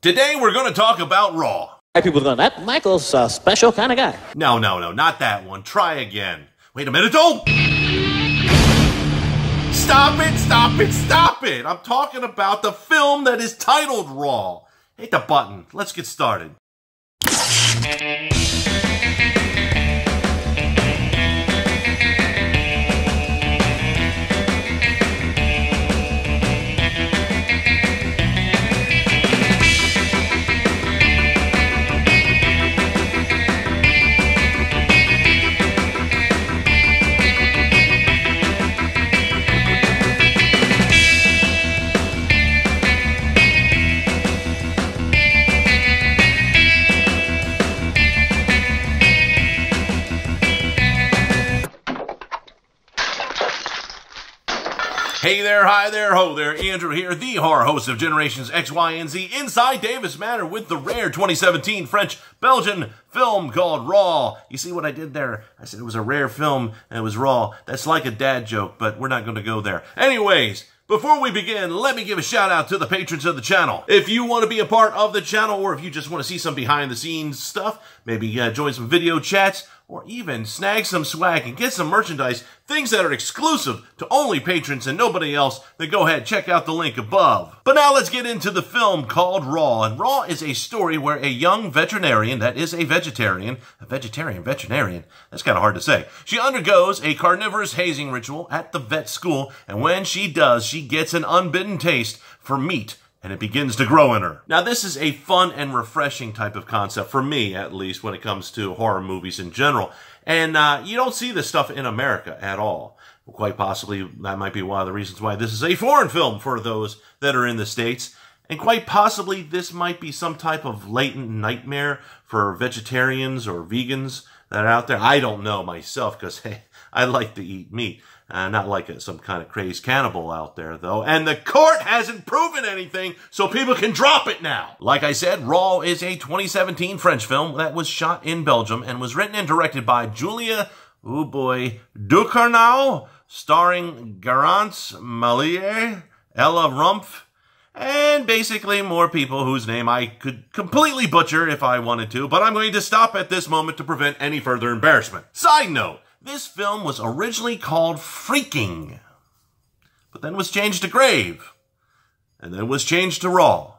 Today we're going to talk about Raw. People going, that Michael's a special kind of guy. No, not that one. Try again. Wait a minute, don't! Stop it! I'm talking about the film that is titled Raw. Hit the button. Let's get started. Hey there, hi there, ho there, Andrew here, the horror host of Generations X, Y, and Z, inside Davis Manor with the rare 2017 French-Belgian film called Raw. You see what I did there? I said it was a rare film and it was raw. That's like a dad joke, but we're not going to go there. Anyways, before we begin, let me give a shout out to the patrons of the channel. If you want to be a part of the channel, or if you just want to see some behind the scenes stuff, maybe join some video chats, or even snag some swag and get some merchandise, things that are exclusive to only patrons and nobody else, then go ahead, check out the link above. But now let's get into the film called Raw. And Raw is a story where a young veterinarian, that is a veterinarian, that's kind of hard to say. She undergoes a carnivorous hazing ritual at the vet school, and when she does, she gets an unbidden taste for meat, and it begins to grow in her. Now, this is a fun and refreshing type of concept, for me at least, when it comes to horror movies in general. And you don't see this stuff in America at all. Quite possibly, that might be one of the reasons why this is a foreign film for those that are in the States. And quite possibly, this might be some type of latent nightmare for vegetarians or vegans that are out there. I don't know myself, because, hey, I like to eat meat. Not like some kind of crazed cannibal out there, though. And the court hasn't proven anything, so people can drop it now. Like I said, Raw is a 2017 French film that was shot in Belgium and was written and directed by Julia, Ducournau, starring Garance Malier, Ella Rumpf, and basically more people whose name I could completely butcher if I wanted to, but I'm going to stop at this moment to prevent any further embarrassment. Side note, this film was originally called Freaking, but then was changed to Grave, and then was changed to Raw,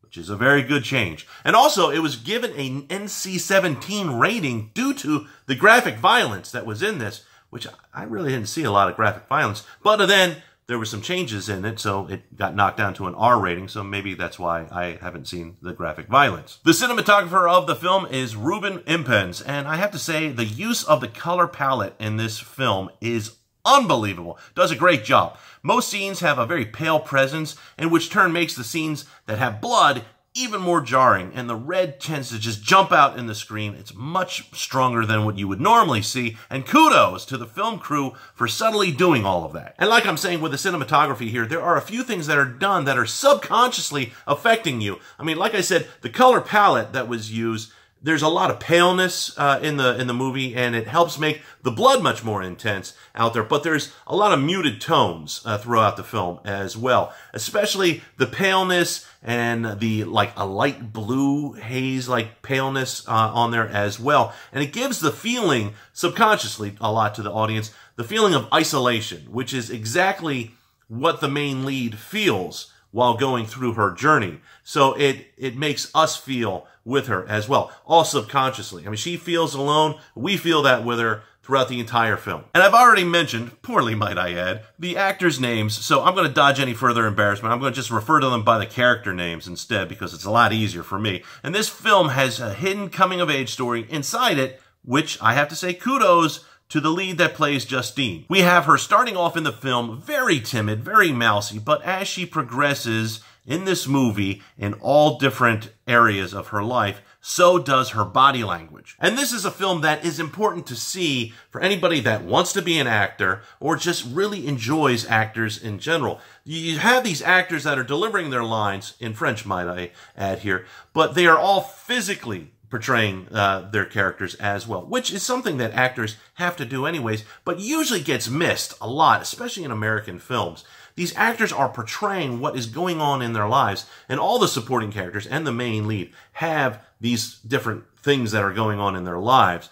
which is a very good change. And also, it was given an NC-17 rating due to the graphic violence that was in this, which I really didn't see a lot of graphic violence, but then there were some changes in it, so it got knocked down to an R rating, so maybe that's why I haven't seen the graphic violence. The cinematographer of the film is Ruben Impens, and I have to say, the use of the color palette in this film is unbelievable. Does a great job. Most scenes have a very pale presence, and which turn makes the scenes that have blood even more jarring, and the red tends to just jump out in the screen. It's much stronger than what you would normally see, and kudos to the film crew for subtly doing all of that. And like I'm saying with the cinematography here, there are a few things that are done that are subconsciously affecting you. I mean, like I said, the color palette that was used, there's a lot of paleness in the movie, and it helps make the blood much more intense out there. But there's a lot of muted tones throughout the film as well, especially the paleness and the a light blue haze paleness on there as well. And it gives the feeling subconsciously a lot to the audience, the feeling of isolation, which is exactly what the main lead feels while going through her journey. So it makes us feel with her as well, all subconsciously. I mean, she feels alone. We feel that with her throughout the entire film. And I've already mentioned, poorly might I add, the actors' names, so I'm going to dodge any further embarrassment. I'm going to just refer to them by the character names instead, because it's a lot easier for me. And this film has a hidden coming-of-age story inside it, which I have to say kudos to the lead that plays Justine. We have her starting off in the film very timid, very mousy, but as she progresses in this movie in all different areas of her life, so does her body language. And this is a film that is important to see for anybody that wants to be an actor or just really enjoys actors in general. You have these actors that are delivering their lines, in French might I add here, but they are all physically portraying their characters as well, which is something that actors have to do anyways, but usually gets missed a lot, especially in American films. these actors are portraying what is going on in their lives, and all the supporting characters and the main lead have these different things that are going on in their lives.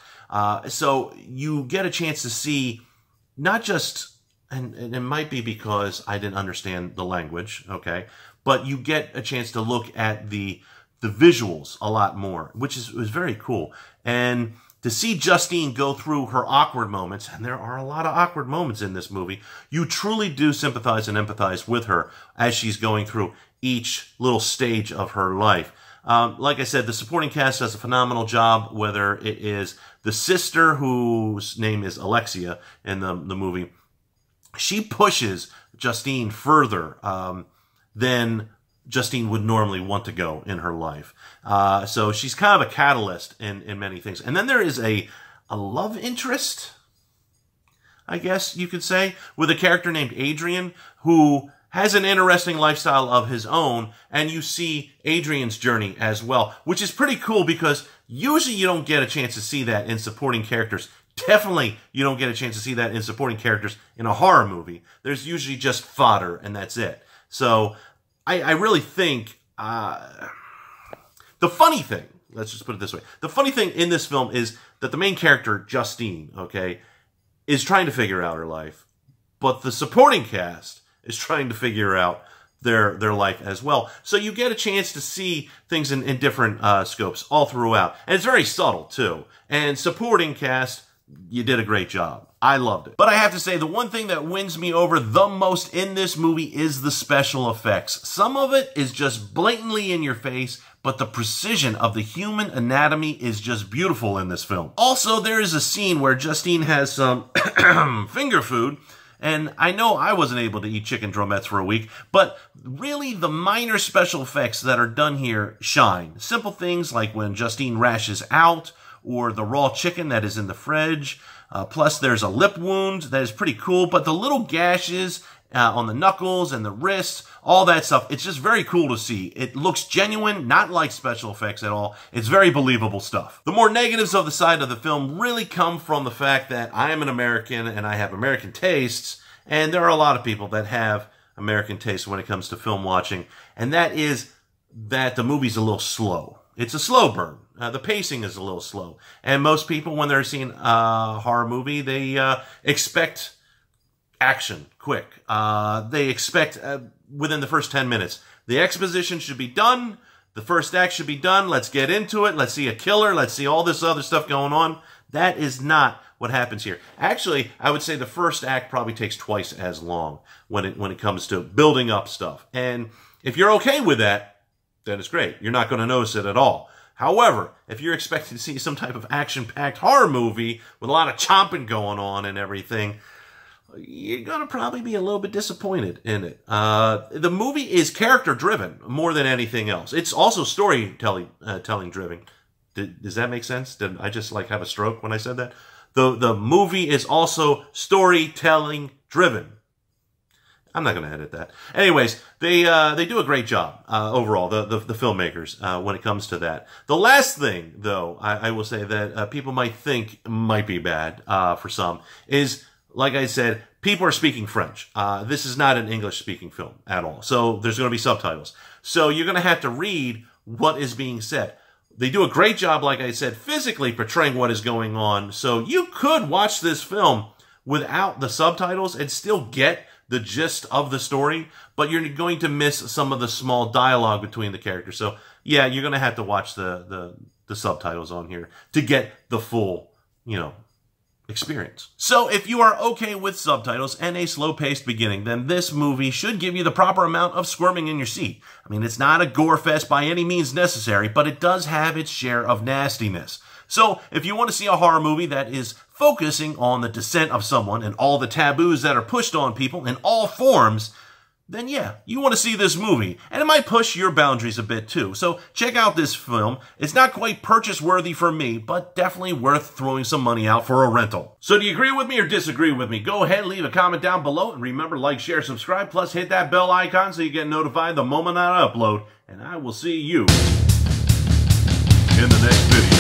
So you get a chance to see not just, and it might be because I didn't understand the language, okay, but you get a chance to look at the visuals a lot more, which was very cool. And to see Justine go through her awkward moments, and there are a lot of awkward moments in this movie, you truly do sympathize and empathize with her as she's going through each little stage of her life. Like I said, the supporting cast does a phenomenal job, whether it is the sister whose name is Alexia in the movie. She pushes Justine further than Justine would normally want to go in her life. So she's kind of a catalyst in many things. And then there is a love interest, I guess you could say, with a character named Adrian, who has an interesting lifestyle of his own, and you see Adrian's journey as well, which is pretty cool because usually you don't get a chance to see that in supporting characters. Definitely you don't get a chance to see that in supporting characters in a horror movie. There's usually just fodder, and that's it. So I really think the funny thing, let's just put it this way, the funny thing in this film is that the main character, Justine, okay, is trying to figure out her life, but the supporting cast is trying to figure out their life as well. So you get a chance to see things in different scopes all throughout. And it's very subtle, too. And supporting cast, you did a great job. I loved it. But I have to say, the one thing that wins me over the most in this movie is the special effects. Some of it is just blatantly in your face, but the precision of the human anatomy is just beautiful in this film. Also, there is a scene where Justine has some finger food, and I know I wasn't able to eat chicken drumettes for a week, but really the minor special effects that are done here shine. Simple things like when Justine rashes out, or the raw chicken that is in the fridge. Plus, there's a lip wound that is pretty cool, but the little gashes on the knuckles and the wrists, all that stuff, it's just very cool to see. It looks genuine, not like special effects at all. It's very believable stuff. The more negatives of the side of the film really come from the fact that I am an American and I have American tastes, and there are a lot of people that have American tastes when it comes to film watching, and that is that the movie's a little slow. It's a slow burn. The pacing is a little slow. And most people, when they're seeing a horror movie, they expect action quick. They expect within the first 10 minutes. The exposition should be done. The first act should be done. Let's get into it. Let's see a killer. Let's see all this other stuff going on. That is not what happens here. Actually, I would say the first act probably takes twice as long when it comes to building up stuff. And if you're okay with that, then it's great. You're not going to notice it at all. However, if you're expecting to see some type of action-packed horror movie with a lot of chomping going on and everything, you're going to probably be a little bit disappointed in it. The movie is character-driven more than anything else. It's also storytelling driven. Does that make sense? Did I just like have a stroke when I said that? The movie is also storytelling driven. I'm not going to edit that. Anyways, they do a great job overall, the filmmakers, when it comes to that. The last thing, though, I will say that people might think might be bad for some is, like I said, people are speaking French. This is not an English-speaking film at all, so there's going to be subtitles. So you're going to have to read what is being said. They do a great job, like I said, physically portraying what is going on. So you could watch this film without the subtitles and still get the gist of the story, but you're going to miss some of the small dialogue between the characters. So yeah, you're going to have to watch the subtitles on here to get the full, experience. So if you are okay with subtitles and a slow-paced beginning, then this movie should give you the proper amount of squirming in your seat. I mean, it's not a gore fest by any means necessary, but it does have its share of nastiness. So if you want to see a horror movie that is focusing on the descent of someone and all the taboos that are pushed on people in all forms, then yeah, you want to see this movie. And it might push your boundaries a bit too. So check out this film. It's not quite purchase worthy for me, but definitely worth throwing some money out for a rental. So do you agree with me or disagree with me? Go ahead, leave a comment down below. And remember, like, share, subscribe, plus hit that bell icon so you get notified the moment I upload. And I will see you in the next video.